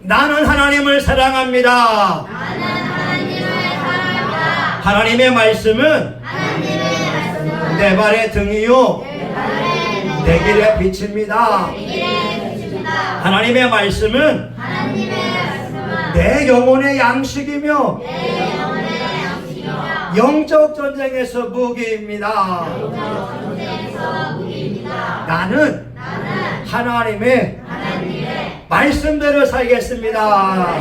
나는 하나님을 사랑합니다. 하나님의 말씀은 내 발의 등이요 내 길의 빛입니다. 하나님의 말씀은 내 영혼의 양식이며 영적 전쟁에서 무기입니다. 나는 하나님의 말씀대로 살겠습니다.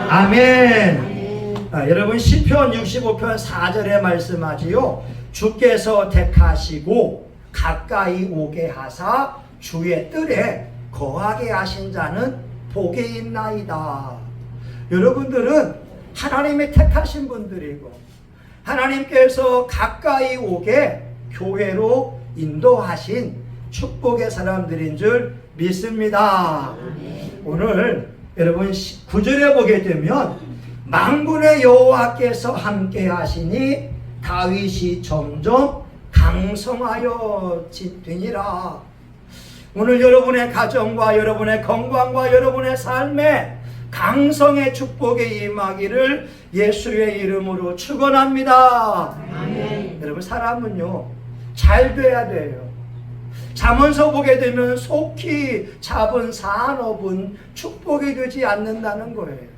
아멘. 여러분 시편 65편 4절에 말씀하지요. 주께서 택하시고 가까이 오게 하사 주의 뜰에 거하게 하신 자는 복이 있나이다. 여러분들은 하나님이 택하신 분들이고 하나님께서 가까이 오게 교회로 인도하신 축복의 사람들인 줄 믿습니다. 오늘 여러분 9절에 보게 되면 만군의 여호와께서 함께 하시니 다윗이 점점 강성하여 되니라. 오늘 여러분의 가정과 여러분의 건강과 여러분의 삶에 강성의 축복이 임하기를 예수의 이름으로 축원합니다. 여러분 사람은요 잘 돼야 돼요. 잠언서 보게 되면 속히 잡은 산업은 축복이 되지 않는다는 거예요.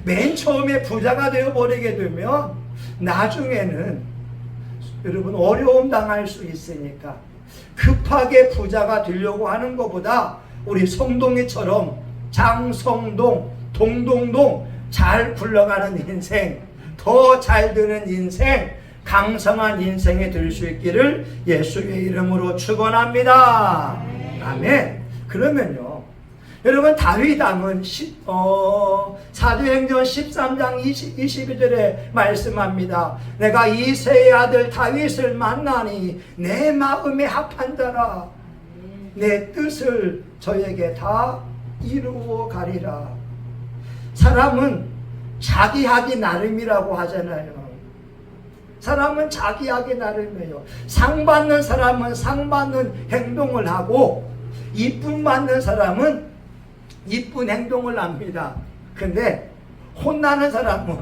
맨 처음에 부자가 되어버리게 되면 나중에는 여러분 어려움 당할 수 있으니까 급하게 부자가 되려고 하는 것보다 우리 성동이처럼 장성동, 동동동 잘 굴러가는 인생, 더 잘 되는 인생, 강성한 인생에 들 수 있기를 예수의 이름으로 축원합니다. 아멘. 그러면요 여러분 다윗 왕은 사도행전 13장 22절에 말씀합니다. 내가 이새의 아들 다윗을 만나니 내 마음에 합한 자라 내 뜻을 저에게 다 이루어 가리라. 사람은 자기 하기 나름이라고 하잖아요. 사람은 자기 하기 나름이에요. 상 받는 사람은 상 받는 행동을 하고 이쁨 받는 사람은 이쁜 행동을 합니다. 근데 혼나는 사람은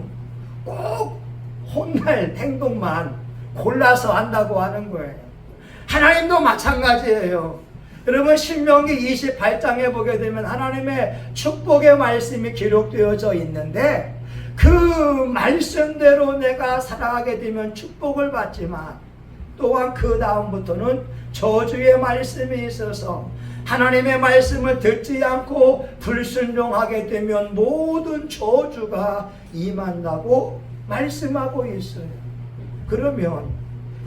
꼭 혼날 행동만 골라서 한다고 하는 거예요. 하나님도 마찬가지예요. 여러분 신명기 28장에 보게 되면 하나님의 축복의 말씀이 기록되어져 있는데 그 말씀대로 내가 살아가게 되면 축복을 받지만 또한 그 다음부터는 저주의 말씀이 있어서 하나님의 말씀을 듣지 않고 불순종하게 되면 모든 저주가 임한다고 말씀하고 있어요. 그러면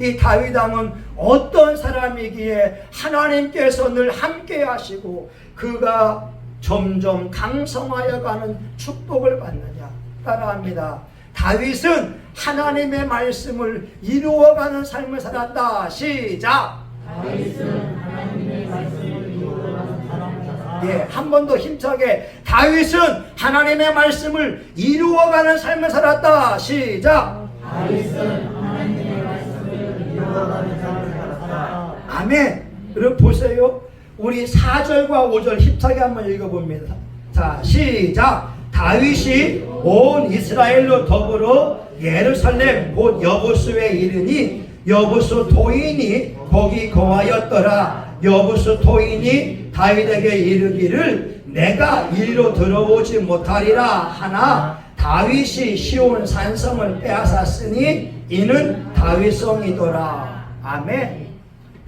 이 다윗 왕은 어떤 사람이기에 하나님께서 늘 함께 하시고 그가 점점 강성하여 가는 축복을 받느냐? 따라합니다. 다윗은 하나님의 말씀을 이루어가는 삶을 살았다. 시작. 다윗은 하나님의 말씀을 이루어가는 사람이다. 예, 한 번 더 힘차게. 다윗은 하나님의 말씀을 이루어가는 삶을 살았다. 시작. 다윗은 하나님의 말씀을 이루어가는 삶을 살았다. 아멘. 여러분 보세요. 우리 4절과 5절 힘차게 한번 읽어봅니다. 자, 시작. 다윗이 온 이스라엘로 더불어 예루살렘 곧 여부수에 이르니 여부수 토인이 거기 거하였더라. 여부수 토인이 다윗에게 이르기를 내가 이리로 들어오지 못하리라 하나 다윗이 시온 산성을 빼앗았으니 이는 다윗성이더라. 아멘.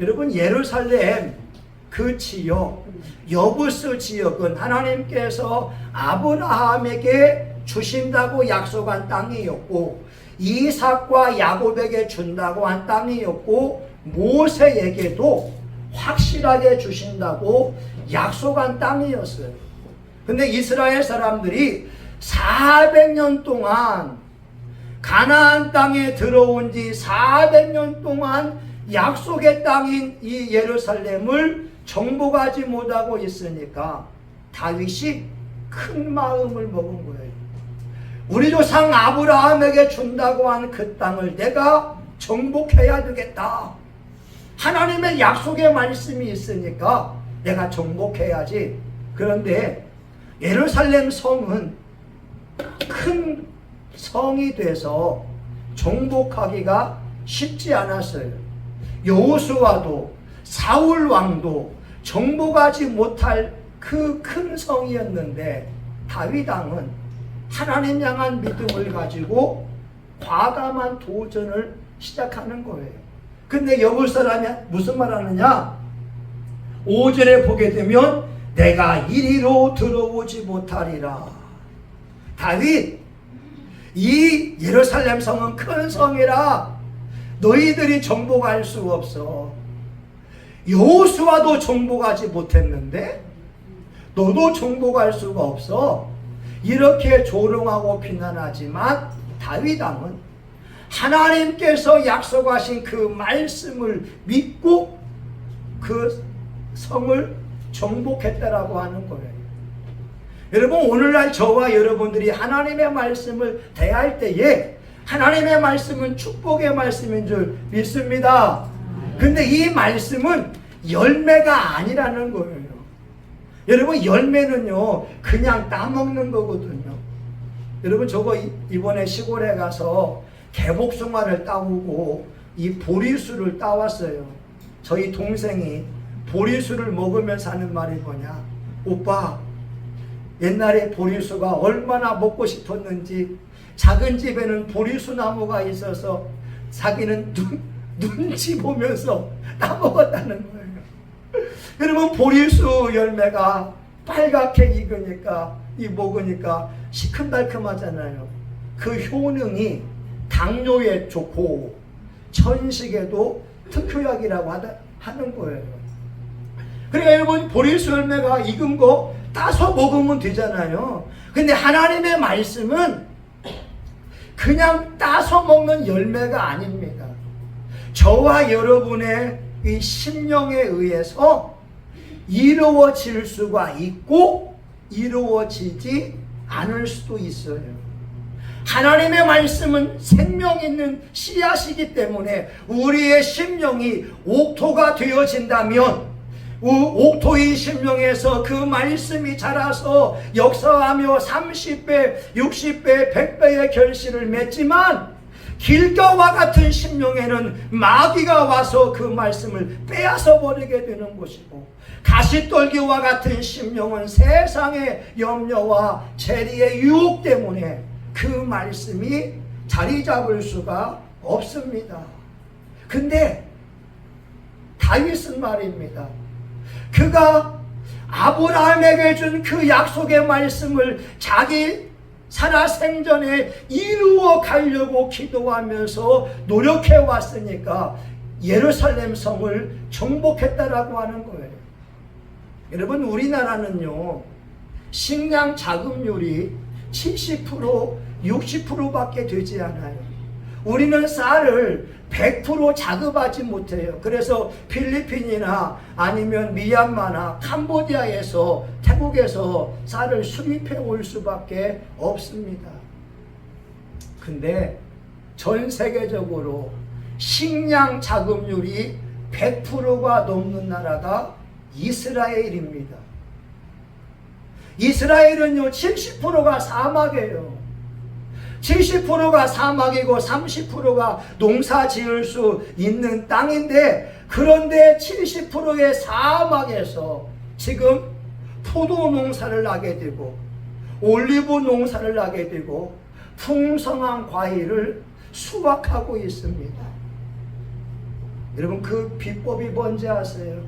여러분 예루살렘 그 지역 여부스 지역은 하나님께서 아브라함에게 주신다고 약속한 땅이었고 이삭과 야곱에게 준다고 한 땅이었고 모세에게도 확실하게 주신다고 약속한 땅이었어요. 근데 이스라엘 사람들이 400년 동안 가나안 땅에 들어온 지 400년 동안 약속의 땅인 이 예루살렘을 정복하지 못하고 있으니까 다윗이 큰 마음을 먹은 거예요. 우리 조상 아브라함에게 준다고 한 그 땅을 내가 정복해야 되겠다. 하나님의 약속의 말씀이 있으니까 내가 정복해야지. 그런데 예루살렘 성은 큰 성이 돼서 정복하기가 쉽지 않았어요. 여호수아도 사울 왕도 정복하지 못할 그 큰 성이었는데 다윗 왕은 하나님 향한 믿음을 가지고 과감한 도전을 시작하는 거예요. 근데 여볼 사람이 무슨 말 하느냐? 5절에 보게 되면 내가 이리로 들어오지 못하리라. 다윗, 이 예루살렘 성은 큰 성이라 너희들이 정복할 수 없어. 여호수아도 정복하지 못했는데 너도 정복할 수가 없어. 이렇게 조롱하고 비난하지만 다윗 왕은 하나님께서 약속하신 그 말씀을 믿고 그 성을 정복했다라고 하는 거예요. 여러분, 오늘날 저와 여러분들이 하나님의 말씀을 대할 때에 하나님의 말씀은 축복의 말씀인 줄 믿습니다. 근데 이 말씀은 열매가 아니라는 거예요. 여러분, 열매는요 그냥 따먹는 거거든요. 여러분, 저거 이번에 시골에 가서 개복숭아를 따오고 이 보리수를 따왔어요. 저희 동생이 보리수를 먹으면서 하는 말이 뭐냐? 오빠, 옛날에 보리수가 얼마나 먹고 싶었는지 작은 집에는 보리수 나무가 있어서 자기는 눈치 보면서 따먹었다는 거예요. 여러분, 보리수 열매가 빨갛게 익으니까 먹으니까 시큼달큼하잖아요. 그 효능이 당뇨에 좋고 천식에도 특효약이라고 하는 거예요. 그러니까 여러분, 보리수 열매가 익은 거 따서 먹으면 되잖아요. 근데 하나님의 말씀은 그냥 따서 먹는 열매가 아닙니다. 저와 여러분의 이 심령에 의해서 이루어질 수가 있고 이루어지지 않을 수도 있어요. 하나님의 말씀은 생명 있는 씨앗이기 때문에 우리의 심령이 옥토가 되어진다면 옥토의 심령에서 그 말씀이 자라서 역사하며 30배, 60배, 100배의 결실을 맺지만 길가와 같은 심령에는 마귀가 와서 그 말씀을 빼앗아 버리게 되는 것이고, 가시떨기와 같은 심령은 세상의 염려와 재리의 유혹 때문에 그 말씀이 자리 잡을 수가 없습니다. 근데 다윗은 말입니다. 그가 아브라함에게 준 그 약속의 말씀을 자기 살아생전에 이루어 가려고 기도하면서 노력해 왔으니까 예루살렘 성을 정복했다라고 하는 거예요. 여러분, 우리나라는요 식량 자급률이 70%, 60%밖에 되지 않아요. 우리는 쌀을 100% 자급하지 못해요. 그래서 필리핀이나 아니면 미얀마나 캄보디아에서, 태국에서 쌀을 수입해 올 수밖에 없습니다. 근데 전 세계적으로 식량 자급률이 100%가 넘는 나라가 이스라엘입니다. 이스라엘은요 70%가 사막이에요. 70%가 사막이고 30%가 농사 지을 수 있는 땅인데, 그런데 70%의 사막에서 지금 포도 농사를 하게 되고 올리브 농사를 하게 되고 풍성한 과일을 수확하고 있습니다. 여러분, 그 비법이 뭔지 아세요?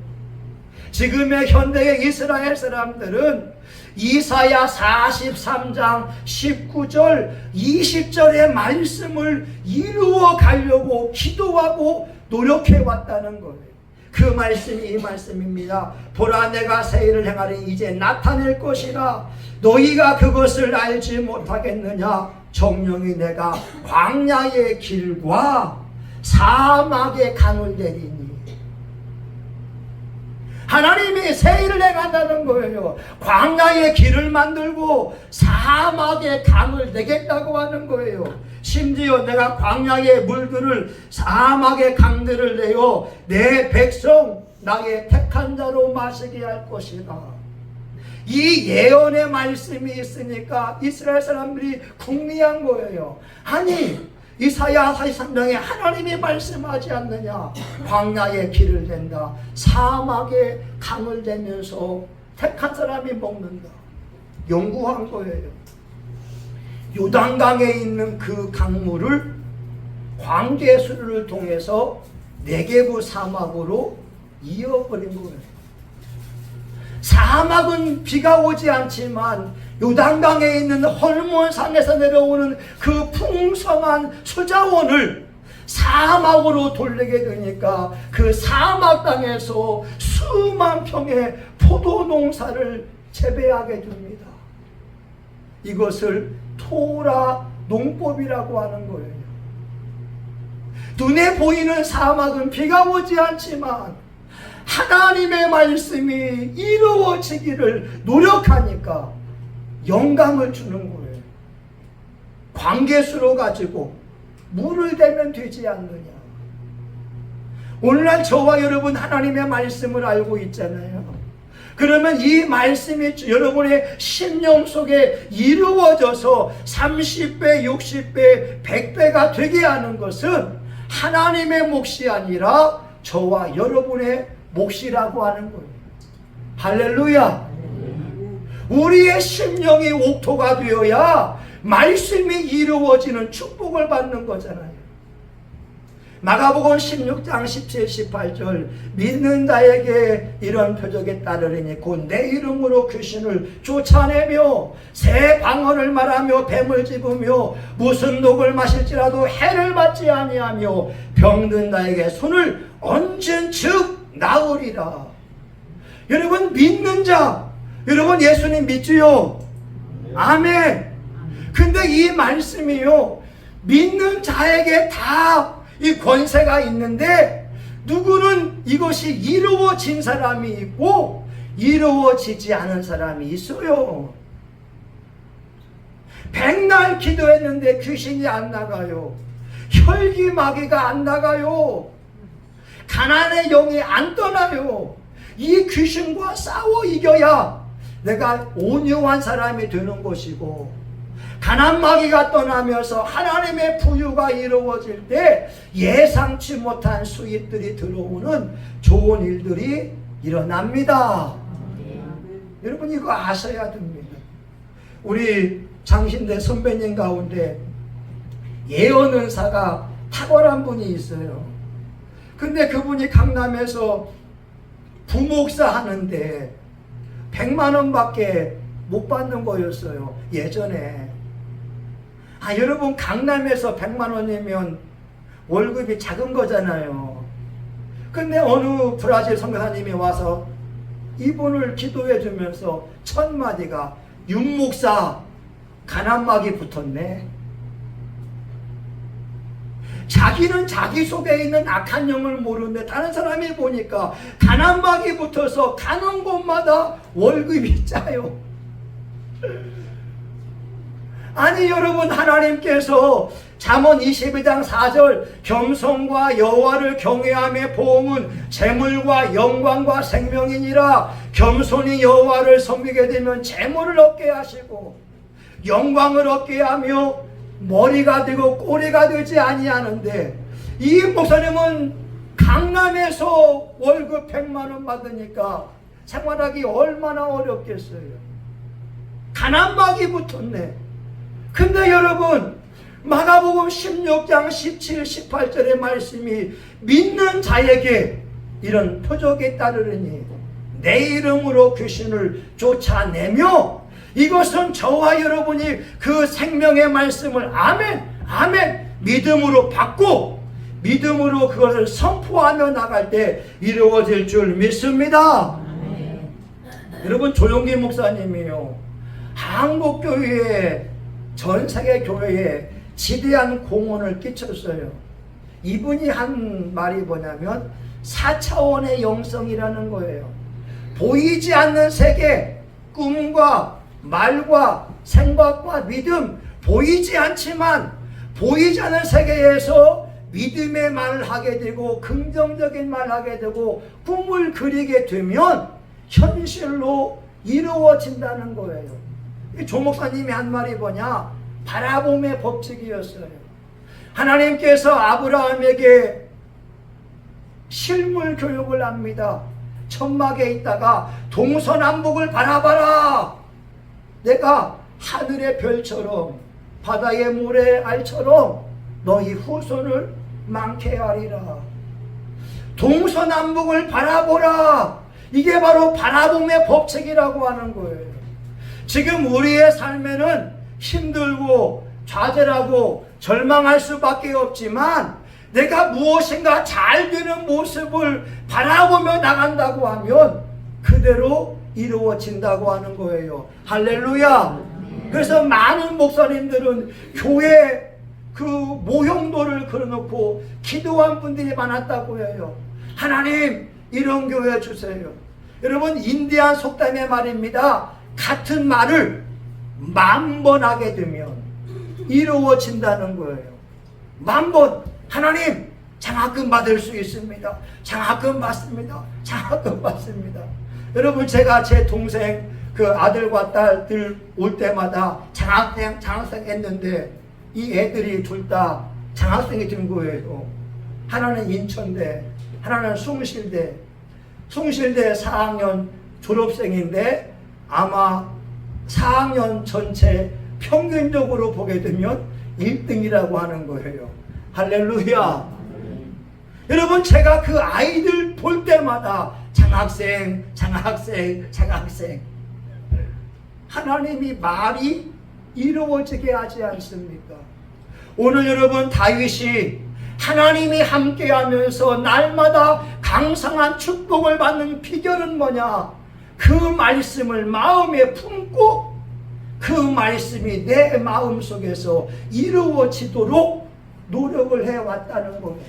지금의 현대의 이스라엘 사람들은 이사야 43장 19절 20절의 말씀을 이루어 가려고 기도하고 노력해 왔다는 거예요. 그 말씀이 이 말씀입니다. 보라, 내가 새 일을 행하리, 이제 나타낼 것이라. 너희가 그것을 알지 못하겠느냐? 정령이 내가 광야의 길과 사막의 강을 내리니. 하나님이 새 일을 행한다는 거예요. 광야의 길을 만들고 사막의 강을 내겠다고 하는 거예요. 심지어 내가 광야의 물들을, 사막의 강들을 내어 내 백성 나의 택한 자로 마시게 할 것이다. 이 예언의 말씀이 있으니까 이스라엘 사람들이 궁리한 거예요. 아니 이사야 43장에 하나님이 말씀하지 않느냐, 광야에 길을 댄다, 사막에 강을 대면서 택한 사람이 먹는다. 연구한 거예요. 요단강에 있는 그 강물을 광개수를 통해서 네게부 사막으로 이어버린 거예요. 사막은 비가 오지 않지만 요단강에 있는 헐몬산에서 내려오는 그 풍성한 수자원을 사막으로 돌리게 되니까 그 사막 땅에서 수만 평의 포도 농사를 재배하게 됩니다. 이것을 토라 농법이라고 하는 거예요. 눈에 보이는 사막은 비가 오지 않지만 하나님의 말씀이 이루어지기를 노력하니까 영감을 주는 거예요. 광개수로 가지고 물을 대면 되지 않느냐. 오늘날 저와 여러분 하나님의 말씀을 알고 있잖아요. 그러면 이 말씀이 여러분의 심령 속에 이루어져서 30배, 60배, 100배가 되게 하는 것은 하나님의 몫이 아니라 저와 여러분의 몫이라고 하는 거예요. 할렐루야. 우리의 심령이 옥토가 되어야 말씀이 이루어지는 축복을 받는 거잖아요. 마가복음 16장 17, 18절 믿는 자에게 이런 표적에 따르리니 곧 내 이름으로 귀신을 쫓아내며 새 방언을 말하며 뱀을 집으며 무슨 독을 마실지라도 해를 받지 아니하며 병든 자에게 손을 얹은 즉 나으리라. 여러분 믿는 자, 여러분 예수님 믿지요? 아멘. 근데 이 말씀이요 믿는 자에게 다 이 권세가 있는데 누구는 이것이 이루어진 사람이 있고 이루어지지 않은 사람이 있어요. 백날 기도했는데 귀신이 안 나가요. 혈기마귀가 안 나가요. 가난의 영이 안 떠나요. 이 귀신과 싸워 이겨야 내가 온유한 사람이 되는 것이고, 가난마귀가 떠나면서 하나님의 부유가 이루어질 때 예상치 못한 수입들이 들어오는 좋은 일들이 일어납니다. 여러분 이거 아셔야 됩니다. 우리 장신대 선배님 가운데 예언 은사가 탁월한 분이 있어요. 근데 그분이 강남에서 부목사 하는데 100만 원밖에 못 받는 거였어요. 예전에. 여러분 강남에서 100만 원이면 월급이 작은 거잖아요. 근데 어느 브라질 선교사님이 와서 이분을 기도해 주면서 첫 마디가 윤목사 가난막이 붙었네. 자기는 자기 속에 있는 악한 영을 모르는데 다른 사람이 보니까 가난막이 붙어서 가는 곳마다 월급이 짜요. 아니 여러분 하나님께서 잠언 22장 4절 겸손과 여호와를 경외함의 보응은 재물과 영광과 생명이니라. 겸손히 여호와를 섬기게 되면 재물을 얻게 하시고 영광을 얻게 하며 머리가 되고 꼬리가 되지 아니하는데, 이 목사님은 강남에서 월급 100만 원 받으니까 생활하기 얼마나 어렵겠어요. 가난막이 붙었네. 근데 여러분 마가복음 16장 17, 18절의 말씀이 믿는 자에게 이런 표적에 따르니 내 이름으로 귀신을 쫓아내며, 이것은 저와 여러분이 그 생명의 말씀을 아멘 아멘 믿음으로 받고 믿음으로 그것을 선포하며 나갈 때 이루어질 줄 믿습니다. 여러분 조용기 목사님이요 한국교회에 전 세계 교회에 지대한 공헌을 끼쳤어요. 이분이 한 말이 뭐냐면 4차원의 영성이라는 거예요. 보이지 않는 세계, 꿈과 말과 생각과 믿음, 보이지 않지만 보이지 않는 세계에서 믿음의 말을 하게 되고 긍정적인 말을 하게 되고 꿈을 그리게 되면 현실로 이루어진다는 거예요. 이 조 목사님이 한 말이 뭐냐? 바라봄의 법칙이었어요. 하나님께서 아브라함에게 실물 교육을 합니다. 천막에 있다가 동서남북을 바라봐라. 내가 하늘의 별처럼 바다의 모래 알처럼 너희 후손을 많게 하리라. 동서남북을 바라보라. 이게 바로 바라봄의 법칙이라고 하는 거예요. 지금 우리의 삶에는 힘들고 좌절하고 절망할 수밖에 없지만 내가 무엇인가 잘 되는 모습을 바라보며 나간다고 하면 그대로 이루어진다고 하는 거예요. 할렐루야. 그래서 많은 목사님들은 교회 그 모형도를 걸어놓고 기도한 분들이 많았다고 해요. 하나님 이런 교회 주세요. 여러분 인디안 속담의 말입니다. 같은 말을 10,000번 하게 되면 이루어진다는 거예요. 10,000번 하나님 장학금 받을 수 있습니다. 장학금 받습니다. 장학금 받습니다. 여러분 제가 제 동생 그 아들과 딸들 올 때마다 장학생 했는데 이 애들이 둘 다 장학생이 된 거예요. 하나는 인천대, 하나는 숭실대. 숭실대 4학년 졸업생인데 아마 4학년 전체 평균적으로 보게 되면 1등이라고 하는 거예요. 할렐루야. 여러분 제가 그 아이들 볼 때마다 장학생, 장학생, 장학생. 하나님이 말이 이루어지게 하지 않습니까? 오늘 여러분 다윗이 하나님이 함께하면서 날마다 강성한 축복을 받는 비결은 뭐냐? 그 말씀을 마음에 품고 그 말씀이 내 마음속에서 이루어지도록 노력을 해왔다는 거예요.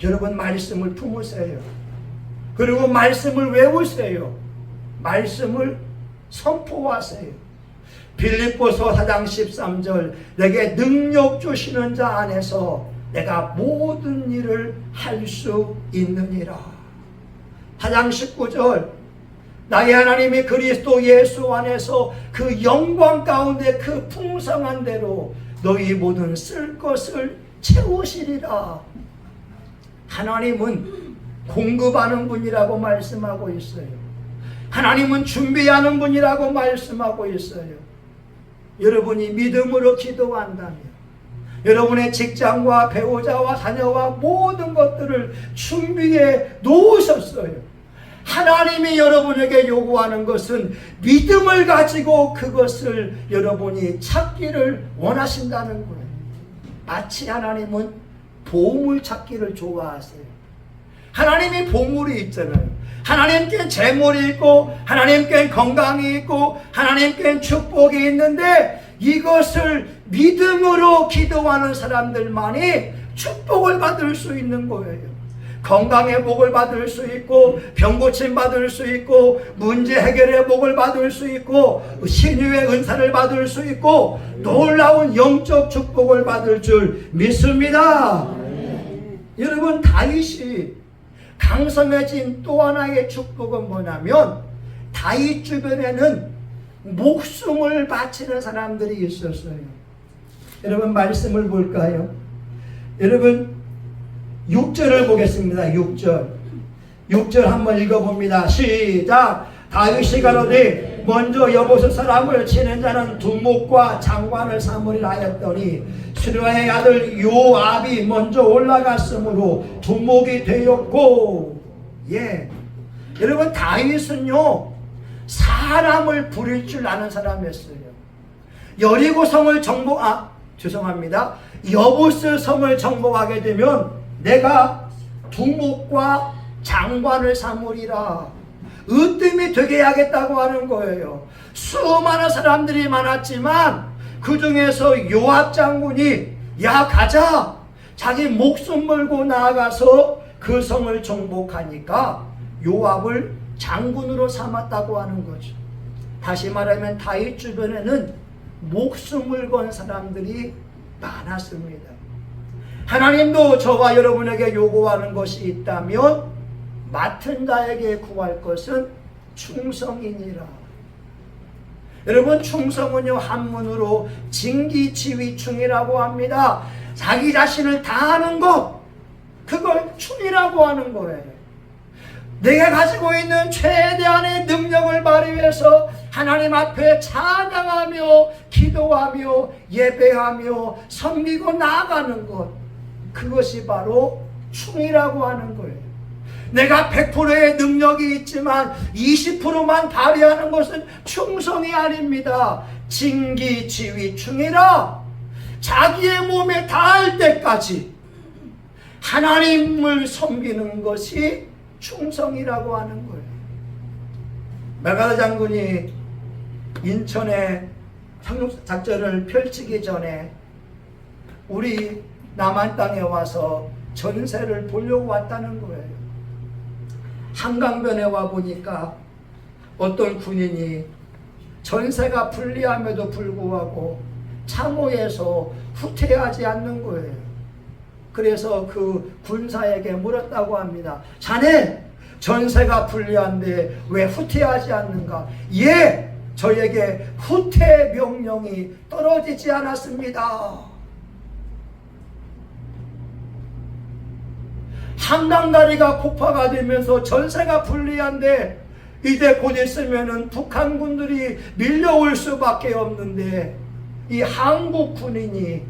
여러분 말씀을 품으세요. 그리고 말씀을 외우세요. 말씀을 선포하세요. 빌립보서 4장 13절 내게 능력 주시는 자 안에서 내가 모든 일을 할 수 있느니라. 4장 19절 나의 하나님이 그리스도 예수 안에서 그 영광 가운데 그 풍성한 대로 너희 모든 쓸 것을 채우시리라. 하나님은 공급하는 분이라고 말씀하고 있어요. 하나님은 준비하는 분이라고 말씀하고 있어요. 여러분이 믿음으로 기도한다면 여러분의 직장과 배우자와 자녀와 모든 것들을 준비해 놓으셨어요. 하나님이 여러분에게 요구하는 것은 믿음을 가지고 그것을 여러분이 찾기를 원하신다는 거예요. 마치 하나님은 보물 찾기를 좋아하세요. 하나님이 보물이 있잖아요. 하나님께 재물이 있고 하나님께 건강이 있고 하나님께 축복이 있는데 이것을 믿음으로 기도하는 사람들만이 축복을 받을 수 있는 거예요. 건강의 복을 받을 수 있고 병고침 받을 수 있고 문제 해결의 복을 받을 수 있고 신유의 은사를 받을 수 있고 놀라운 영적 축복을 받을 줄 믿습니다. 여러분 다윗이 강성해진 또 하나의 축복은 뭐냐면 다윗 주변에는 목숨을 바치는 사람들이 있었어요. 여러분 말씀을 볼까요? 여러분 6절을 보겠습니다. 6절 한번 읽어봅니다. 시작. 다윗이 가로되 먼저 여보스 사람을 치는 자는 두목과 장관을 삼으리라 하였더니 스루야의 아들 요압이 먼저 올라갔으므로 두목이 되었고. 예, 여러분 다윗은요 사람을 부릴 줄 아는 사람이었어요. 여리고 성을 죄송합니다. 여보스 성을 정복하게 되면 내가 두목과 장관을 삼으리라. 으뜸이 되게 하겠다고 하는 거예요. 수많은 사람들이 많았지만 그 중에서 요압 장군이 야 가자. 자기 목숨 걸고 나아가서 그 성을 정복하니까 요압을 장군으로 삼았다고 하는 거죠. 다시 말하면 다윗 주변에는 목숨을 건 사람들이 많았습니다. 하나님도 저와 여러분에게 요구하는 것이 있다면 맡은 자에게 구할 것은 충성이니라. 여러분, 충성은요 한문으로 징기지휘충이라고 합니다. 자기 자신을 다하는 것, 그걸 충이라고 하는 거예요. 내가 가지고 있는 최대한의 능력을 발휘해서 하나님 앞에 찬양하며 기도하며 예배하며 섬기고 나아가는 것, 그것이 바로 충이라고 하는 거예요. 내가 100%의 능력이 있지만 20%만 발휘하는 것은 충성이 아닙니다. 징기지휘충이라. 자기의 몸에 닿을 때까지 하나님을 섬기는 것이 충성이라고 하는 거예요. 메가더 장군이 인천에 상륙작전을 펼치기 전에 우리 남한 땅에 와서 전세를 보려고 왔다는 거예요. 한강변에 와 보니까 어떤 군인이 전세가 불리함에도 불구하고 참호에서 후퇴하지 않는 거예요. 그래서 그 군사에게 물었다고 합니다. 자네 전세가 불리한데 왜 후퇴하지 않는가? 예, 저에게 후퇴 명령이 떨어지지 않았습니다. 한강다리가 폭파가 되면서 전세가 불리한데 이제 곧 있으면은 북한군들이 밀려올 수밖에 없는데 이 한국 군인이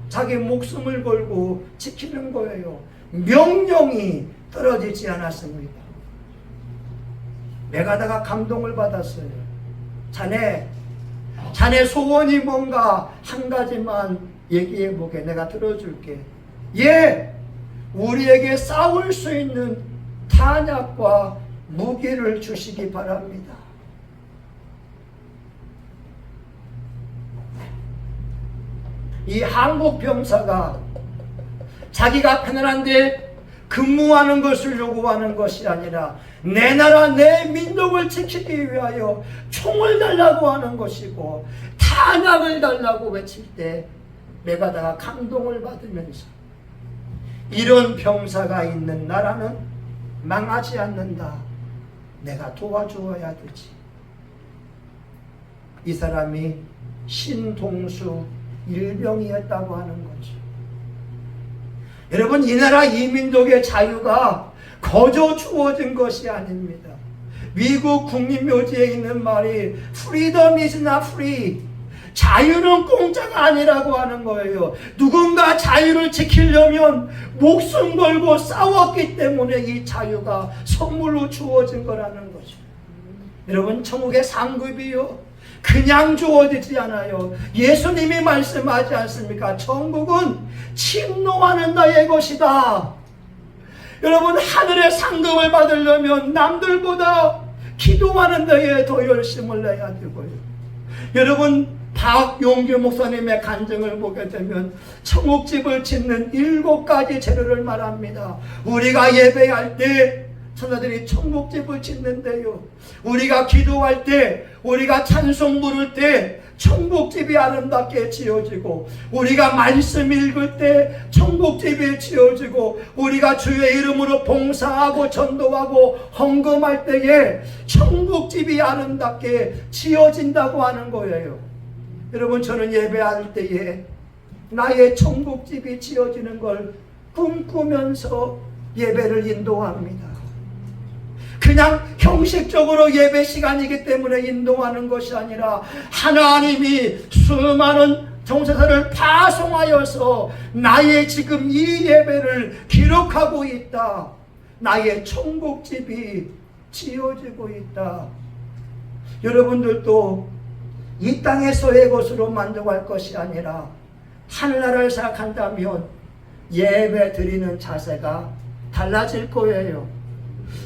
자기 목숨을 걸고 지키는 거예요. 명령이 떨어지지 않았습니다. 메가더가 감동을 받았어요. 자네 소원이 뭔가 한 가지만 얘기해 보게. 내가 들어줄게. 예, 우리에게 싸울 수 있는 탄약과 무기를 주시기 바랍니다. 이 한국 병사가 자기가 편안한데 근무하는 것을 요구하는 것이 아니라 내 나라 내 민족을 지키기 위하여 총을 달라고 하는 것이고 탄약을 달라고 외칠 때 메가더가 감동을 받으면서 이런 병사가 있는 나라는 망하지 않는다. 내가 도와주어야 되지. 이 사람이 신동수 일병이었다고 하는 거죠. 여러분, 이 나라 이 민족의 자유가 거저 주어진 것이 아닙니다. 미국 국립묘지에 있는 말이 Freedom is not free. 자유는 공짜가 아니라고 하는 거예요. 누군가 자유를 지키려면 목숨 걸고 싸웠기 때문에 이 자유가 선물로 주어진 거라는 거죠. 여러분, 천국의 상급이요 그냥 주어지지 않아요. 예수님이 말씀하지 않습니까? 천국은 침노하는 자의 것이다. 여러분, 하늘의 상급을 받으려면 남들보다 기도하는 데에 더 열심을 내야 되고요. 여러분, 박용규 목사님의 간증을 보게 되면 천국집을 짓는 7가지 재료를 말합니다. 우리가 예배할 때 천사들이 천국집을 짓는데요, 우리가 기도할 때, 우리가 찬송 부를 때 천국집이 아름답게 지어지고, 우리가 말씀 읽을 때 천국집이 지어지고, 우리가 주의 이름으로 봉사하고 전도하고 헌금할 때에 천국집이 아름답게 지어진다고 하는 거예요. 여러분, 저는 예배할 때에 나의 천국집이 지어지는 걸 꿈꾸면서 예배를 인도합니다. 그냥 형식적으로 예배 시간이기 때문에 인도하는 것이 아니라 하나님이 수많은 정사사를 파송하여서 나의 지금 이 예배를 기록하고 있다. 나의 천국집이 지어지고 있다. 여러분들도 이 땅에서의 것으로 만족할 것이 아니라 하늘나라를 생각한다면 예배 드리는 자세가 달라질 거예요.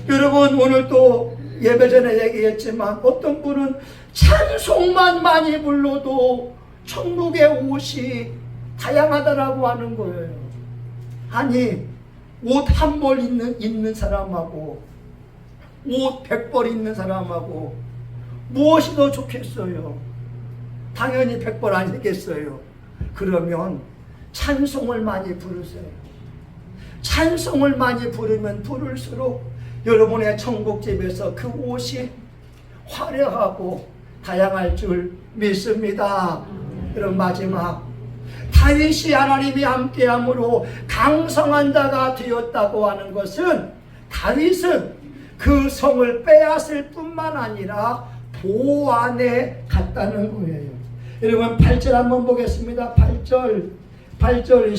여러분, 오늘 또 예배 전에 얘기했지만 어떤 분은 찬송만 많이 불러도 천국의 옷이 다양하다라고 하는 거예요. 아니, 옷 한 벌 입는 사람하고 옷 100벌 입는 사람하고 무엇이 더 좋겠어요? 당연히 100벌 아니겠어요? 그러면 찬송을 많이 부르세요. 찬송을 많이 부르면 부를수록 여러분의 천국집에서 그 옷이 화려하고 다양할 줄 믿습니다. 그럼 마지막, 다윗이 하나님이 함께함으로 강성한 자가 되었다고 하는 것은, 다윗은 그 성을 빼앗을 뿐만 아니라 보호 안에 갔다는 거예요. 여러분 8절 한번 보겠습니다. 8절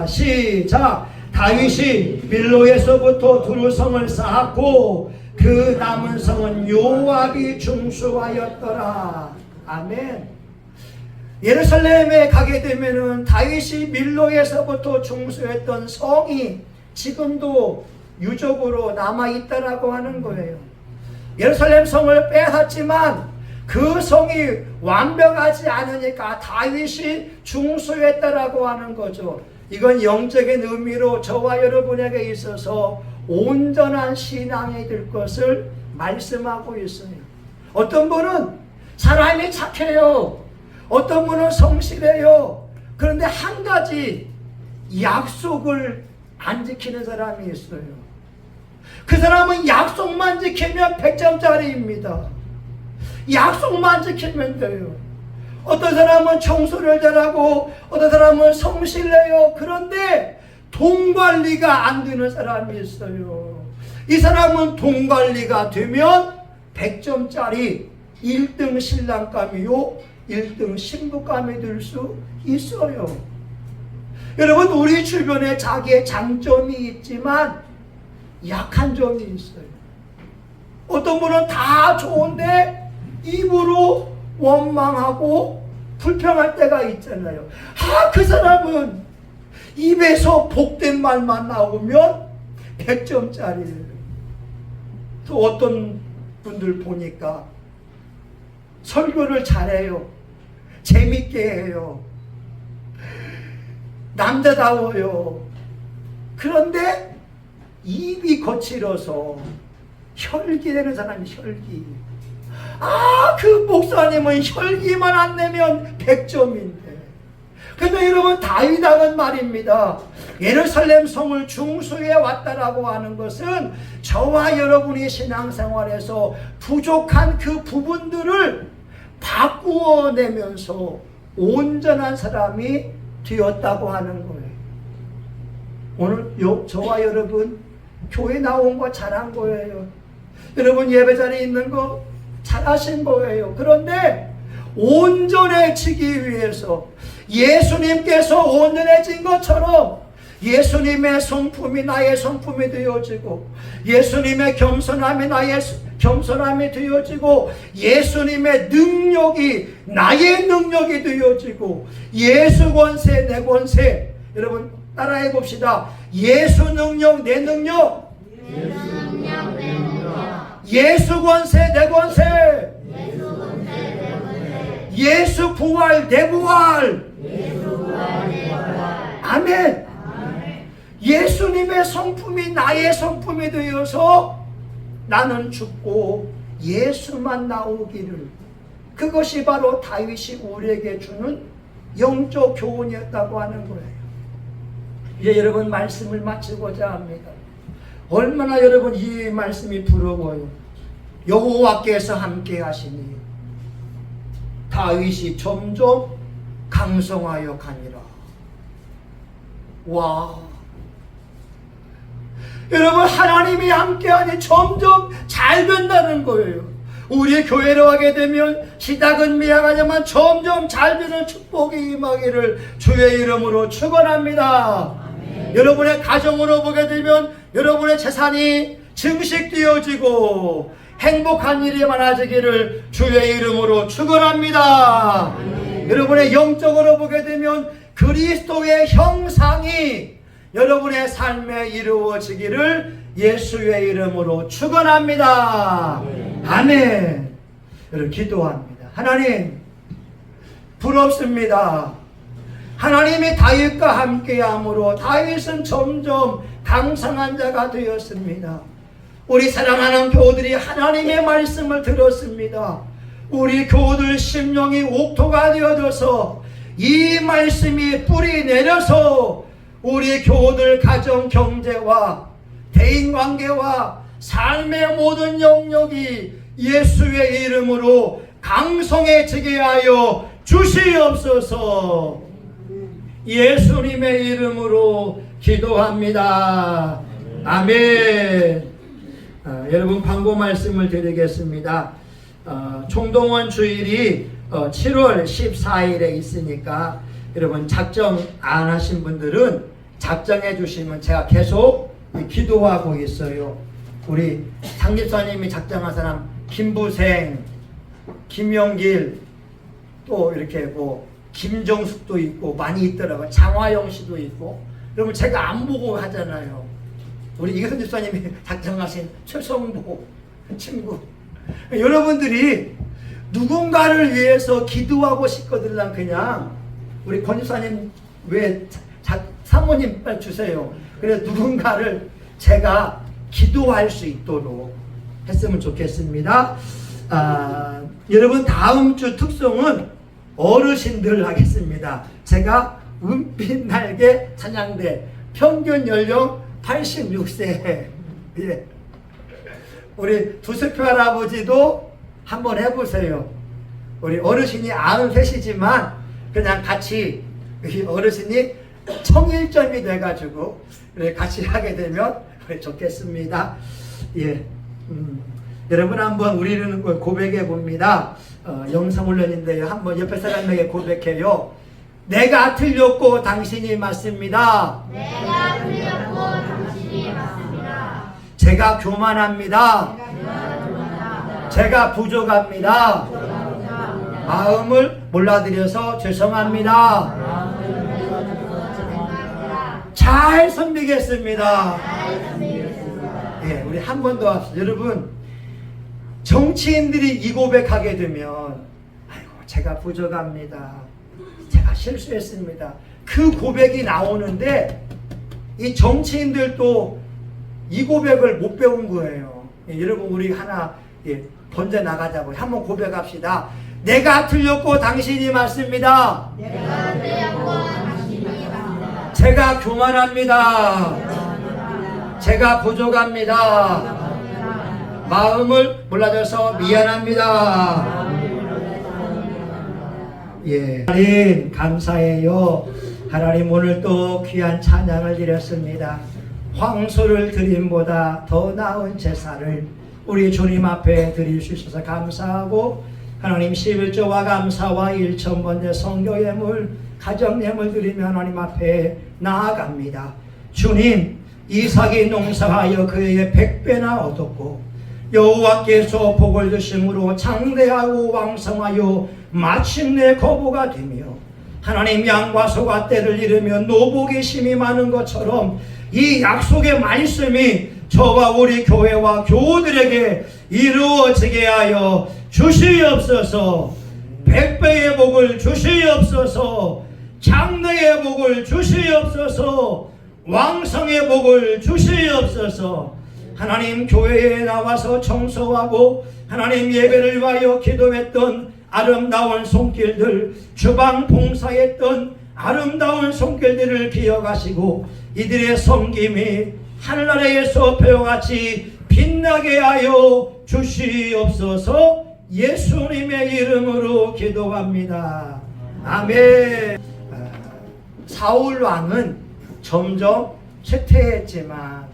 시작. 다윗이 밀로에서부터 두루 성을 쌓았고 그 남은 성은 요압이 중수하였더라. 아멘. 예루살렘에 가게 되면은 다윗이 밀로에서부터 중수했던 성이 지금도 유적으로 남아있다라고 하는 거예요. 예루살렘 성을 빼앗았지만 그 성이 완벽하지 않으니까 다윗이 중수했다라고 하는 거죠. 이건 영적인 의미로 저와 여러분에게 있어서 온전한 신앙이 될 것을 말씀하고 있어요. 어떤 분은 사람이 착해요. 어떤 분은 성실해요. 그런데 한 가지 약속을 안 지키는 사람이 있어요. 그 사람은 약속만 지키면 100점짜리입니다. 약속만 지키면 돼요. 어떤 사람은 청소를 잘하고 어떤 사람은 성실해요. 그런데 돈 관리가 안 되는 사람이 있어요. 이 사람은 돈 관리가 되면 100점짜리 1등 신랑감이요 1등 신부감이 될 수 있어요. 여러분, 우리 주변에 자기의 장점이 있지만 약한 점이 있어요. 어떤 분은 다 좋은데 입으로 원망하고 불평할 때가 있잖아요. 그 사람은 입에서 복된 말만 나오면 100점짜리예요. 또 어떤 분들 보니까 설교를 잘해요. 재밌게 해요. 남자다워요. 그런데 입이 거칠어서 혈기되는 사람이 혈기. 그 목사님은 혈기만 안 내면 100점인데. 근데 여러분, 다윗 왕은 말입니다. 예루살렘 성을 중수해 왔다라고 하는 것은 저와 여러분이 신앙생활에서 부족한 그 부분들을 바꾸어 내면서 온전한 사람이 되었다고 하는 거예요. 오늘 저와 여러분 교회 나온 거 잘한 거예요. 여러분 예배 자리에 있는 거 잘하신 거예요. 그런데 온전해지기 위해서 예수님께서 온전해진 것처럼 예수님의 성품이 나의 성품이 되어지고 예수님의 겸손함이 나의 겸손함이 되어지고 예수님의 능력이 나의 능력이 되어지고 예수 권세 내 권세. 여러분 따라해 봅시다. 예수 능력 내 능력, 예수 권세 내 권세, 예수 부활 내 부활. 아멘. 예수님의 성품이 나의 성품이 되어서 나는 죽고 예수만 나오기를. 그것이 바로 다윗이 우리에게 주는 영적 교훈이었다고 하는 거예요. 이제 여러분 말씀을 마치고자 합니다. 얼마나 여러분 이 말씀이 부러워요. 여호와께서 함께 하시니 다윗이 점점 강성하여 가니라. 와, 여러분 하나님이 함께하니 점점 잘 된다는 거예요. 우리 교회로 가게 되면 시작은 미약하지만 점점 잘 되는 축복이 임하기를 주의 이름으로 축원합니다. 여러분의 가정으로 보게 되면 여러분의 재산이 증식되어지고 행복한 일이 많아지기를 주의 이름으로 축원합니다. 여러분의 영적으로 보게 되면 그리스도의 형상이 여러분의 삶에 이루어지기를 예수의 이름으로 축원합니다. 아멘. 여러분 기도합니다. 하나님 부럽습니다. 하나님이 다윗과 함께함으로 다윗은 점점 강성한 자가 되었습니다. 우리 사랑하는 교우들이 하나님의 말씀을 들었습니다. 우리 교우들 심령이 옥토가 되어져서 이 말씀이 뿌리 내려서 우리 교우들 가정 경제와 대인관계와 삶의 모든 영역이 예수의 이름으로 강성해지게 하여 주시옵소서. 예수님의 이름으로 기도합니다. 아멘. 여러분 광고 말씀을 드리겠습니다. 총동원 주일이 7월 14일에 있으니까 여러분 작정 안 하신 분들은 작정해 주시면 제가 계속 기도하고 있어요. 우리 장집사님이 작정한 사람 김부생, 김영길, 또 이렇게 뭐 김정숙도 있고 많이 있더라고요. 장화영 씨도 있고. 여러분 제가 안 보고 하잖아요. 우리 이근선 집사님이 작정하신 최성보 친구. 여러분들이 누군가를 위해서 기도하고 싶거든. 난 그냥 우리 권 집사님 왜 사모님 빨리 주세요. 그래서 누군가를 제가 기도할 수 있도록 했으면 좋겠습니다. 여러분 다음 주 특송은 어르신들 하겠습니다. 제가 은빛 날개 찬양대 평균 연령 86세. 예. 우리 두세표 할아버지도 한번 해보세요. 우리 어르신이 93이지만 그냥 같이 어르신이 청일점이 돼가지고 같이 하게 되면 좋겠습니다. 예. 여러분 한번 우리는 고백해 봅니다. 영상훈련인데요. 한번 옆에 사람에게 고백해요. 내가 틀렸고 당신이 맞습니다. 내가 틀렸고 당신이 맞습니다. 제가 교만합니다. 제가 부족합니다. 마음을 몰라드려서 죄송합니다. 잘 섬기겠습니다. 예, 우리 한 번 더 합시다. 여러분, 정치인들이 이 고백하게 되면, 아이고, 제가 부족합니다. 제가 실수했습니다. 그 고백이 나오는데, 이 정치인들도 이 고백을 못 배운 거예요. 예, 여러분, 우리 하나, 번져 나가자고. 한번 고백합시다. 내가 틀렸고 당신이 맞습니다. 내가 틀렸고 당신이 맞습니다. 제가 교만합니다. 제가 부족합니다. 마음을 몰라줘서 미안합니다. 예, 하나님 감사해요. 하나님 오늘 또 귀한 찬양을 드렸습니다. 황소를 드림보다 더 나은 제사를 우리 주님 앞에 드릴 수 있어서 감사하고, 하나님 11조와 감사와 1,000번째 성교 예물, 가정 예물 드리며 하나님 앞에 나아갑니다. 주님, 이삭이 농사하여 그에게 100배나 얻었고 여호와께서 복을 주심으로 장대하고 왕성하여 마침내 거부가 되며, 하나님 양과 소가 때를 이르며 노복이 심이 많은 것처럼 이 약속의 말씀이 저와 우리 교회와 교우들에게 이루어지게 하여 주시옵소서. 100배의 복을 주시옵소서. 장대의 복을 주시옵소서. 왕성의 복을 주시옵소서. 하나님 교회에 나와서 청소하고 하나님 예배를 위하여 기도했던 아름다운 손길들, 주방 봉사했던 아름다운 손길들을 기억하시고 이들의 섬김이 하늘나라에서 배우같이 빛나게 하여 주시옵소서. 예수님의 이름으로 기도합니다. 아멘. 사울 왕은 점점 쇠퇴했지만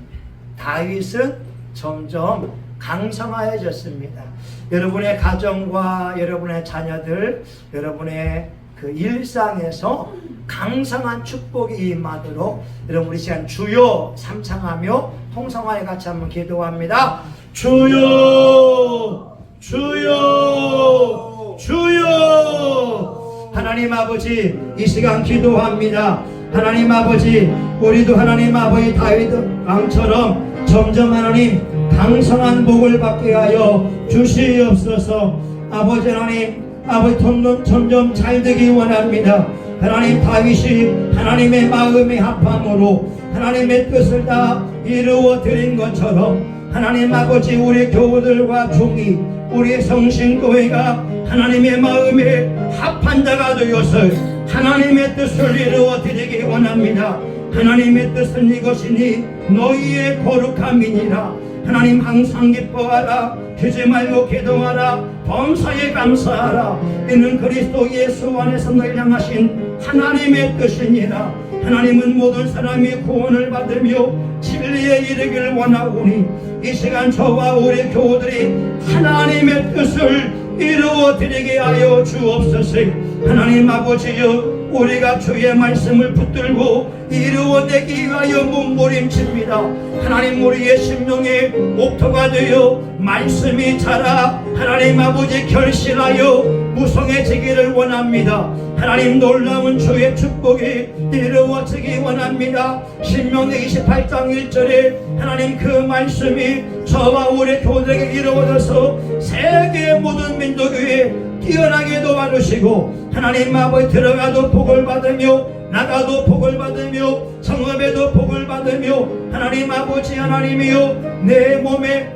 다윗은 점점 강성하여졌습니다. 여러분의 가정과 여러분의 자녀들, 여러분의 그 일상에서 강성한 축복이 임하도록 여러분 우리 시간 주여 삼창하며 통성하여 같이 한번 기도합니다. 주여, 주여, 주여. 하나님 아버지, 이 시간 기도합니다. 하나님 아버지, 우리도 하나님 아버지 다윗 왕처럼 점점 하나님 강성한 복을 받게 하여 주시옵소서. 아버지 하나님, 아버지 점점 잘되기 원합니다. 하나님 다윗이 하나님의 마음의 합함으로 하나님의 뜻을 다 이루어 드린 것처럼 하나님 아버지 우리 교우들과 종이 우리 성신교회가 하나님의 마음에 합한 자가 되어서 하나님의 뜻을 이루어 드리기 원합니다. 하나님의 뜻은 이것이니 너희의 거룩함이니라. 하나님 항상 기뻐하라. 쉬지 말고 기도하라. 범사에 감사하라. 이는 그리스도 예수 안에서 너희를 향하신 하나님의 뜻이니라. 하나님은 모든 사람이 구원을 받으며 진리에 이르기를 원하오니 이 시간 저와 우리 교우들이 하나님의 뜻을 이루어 드리게 하여 주옵소서. 하나님 아버지여, 우리가 주의 말씀을 붙들고 이루어내기 위하여 몸부림칩니다. 하나님, 우리의 심령에 옥토가 되어 말씀이 자라 하나님 아버지 결실하여 무성해지기를 원합니다. 하나님, 놀라운 주의 축복이 이루어지기 원합니다. 신명기 28장 1절에 하나님 그 말씀이 저와 우리 교우들에게 이루어져서 세계 모든 민족 위에 뛰어나게 도와주시고 하나님 아버지 들어가도 복을 받으며 나가도 복을 받으며 성읍에도 복을 받으며 하나님 아버지 하나님이여, 내 몸에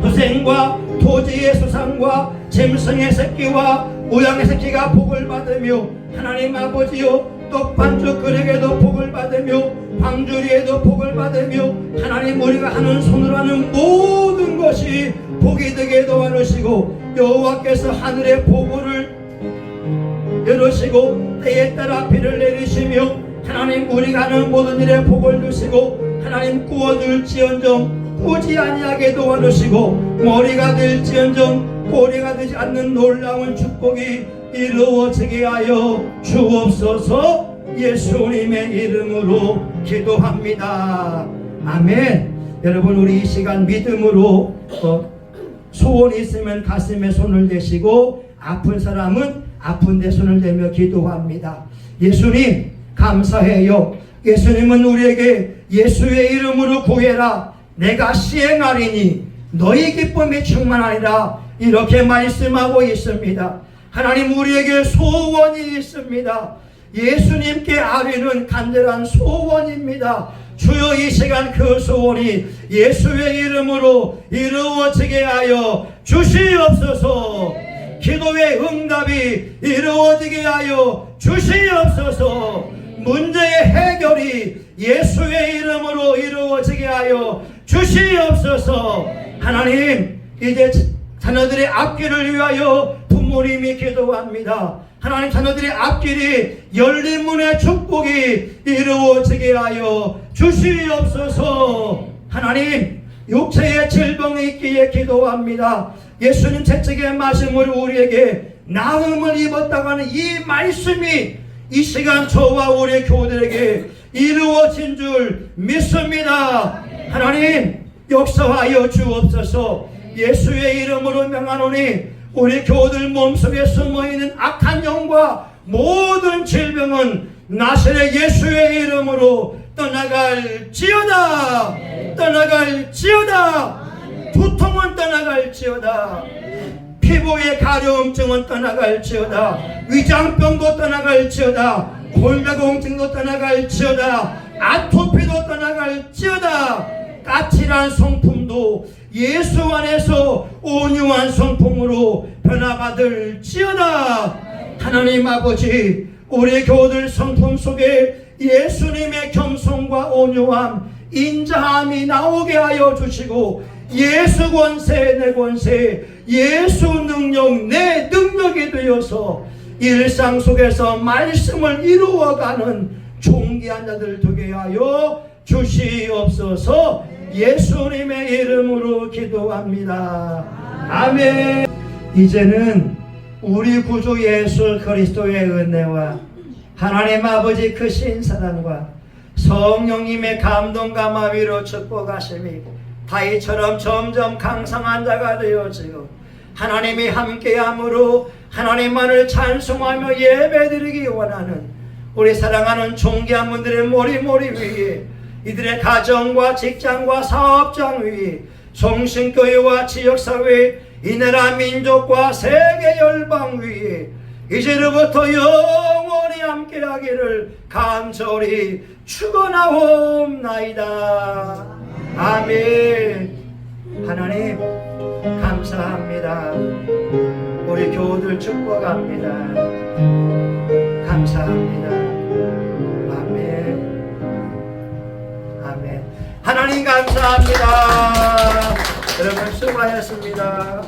도생과 토지의 수상과 짐승의 새끼와 우양의 새끼가 복을 받으며 하나님 아버지여, 떡반죽 그릇에도 복을 받으며 광주리에도 복을 받으며 하나님, 우리가 하는 손으로 하는 모든 것이 복이 되게 도와주시고 여호와께서 하늘의 보고를 열으시고 때에 따라 비를 내리시며 하나님, 우리가 하는 모든 일에 복을 주시고 하나님, 구워줄지언정 꾸지 아니하게 도와주시고 머리가 될지언정 꼬리가 되지 않는 놀라운 축복이 이루어지게 하여 주옵소서. 예수님의 이름으로 기도합니다. 아멘. 여러분, 우리 이 시간 믿음으로 소원이 있으면 가슴에 손을 대시고 아픈 사람은 아픈 데 손을 대며 기도합니다. 예수님 감사해요. 예수님은 우리에게 예수의 이름으로 구해라 내가 시행하리니 너희 기쁨이 충만하리라 이렇게 말씀하고 있습니다. 하나님, 우리에게 소원이 있습니다. 예수님께 아뢰는 간절한 소원입니다. 주여, 이 시간 그 소원이 예수의 이름으로 이루어지게 하여 주시옵소서. 기도의 응답이 이루어지게 하여 주시옵소서. 문제의 해결이 예수의 이름으로 이루어지게 하여 주시옵소서. 하나님, 이제 자녀들의 앞길을 위하여 부모님이 기도합니다. 하나님, 자녀들의 앞길이 열린 문의 축복이 이루어지게 하여 주시옵소서. 하나님, 육체의 질병이 있기에 기도합니다. 예수님 채찍의 맞음으로 우리에게 나음을 입었다고 하는 이 말씀이 이 시간 저와 우리 교우들에게 이루어진 줄 믿습니다. 하나님, 역사하여 주옵소서. 예수의 이름으로 명하노니 우리 교우들 몸속에 숨어있는 악한 영과 모든 질병은 나사렛 예수의 이름으로 떠나갈지어다. 떠나갈지어다. 두통은 떠나갈지어다. 피부의 가려움증은 떠나갈지어다. 위장병도 떠나갈지어다. 골다공증도 떠나갈지어다. 아토피도 떠나갈지어다. 까칠한 성품도 예수 안에서 온유한 성품으로 변화받을지어다. 하나님 아버지, 우리 교우들 성품 속에 예수님의 겸손과 온유함, 인자함이 나오게 하여 주시고 예수 권세 내 권세, 예수 능력 내 능력이 되어서 일상 속에서 말씀을 이루어가는 존귀한 자들 되게 하여 주시옵소서. 예수님의 이름으로 기도합니다. 아멘. 이제는 우리 구주 예수 그리스도의 은혜와 하나님 아버지 크신 사랑과 성령님의 감동과 마위로 축복하심이 다윗처럼 점점 강성한 자가 되어지고 하나님이 함께함으로 하나님만을 찬송하며 예배드리기 원하는 우리 사랑하는 존귀한 분들의 모리모리 위에, 이들의 가정과 직장과 사업장 위에, 성신교회와 지역사회, 이 나라 민족과 세계 열방 위에 이제로부터 영원히 함께하기를 간절히 축원하옵나이다. 아멘. 하나님 감사합니다. 우리 교우들 축복합니다. 감사합니다. 아멘. 아멘. 하나님 감사합니다. 여러분 수고하셨습니다.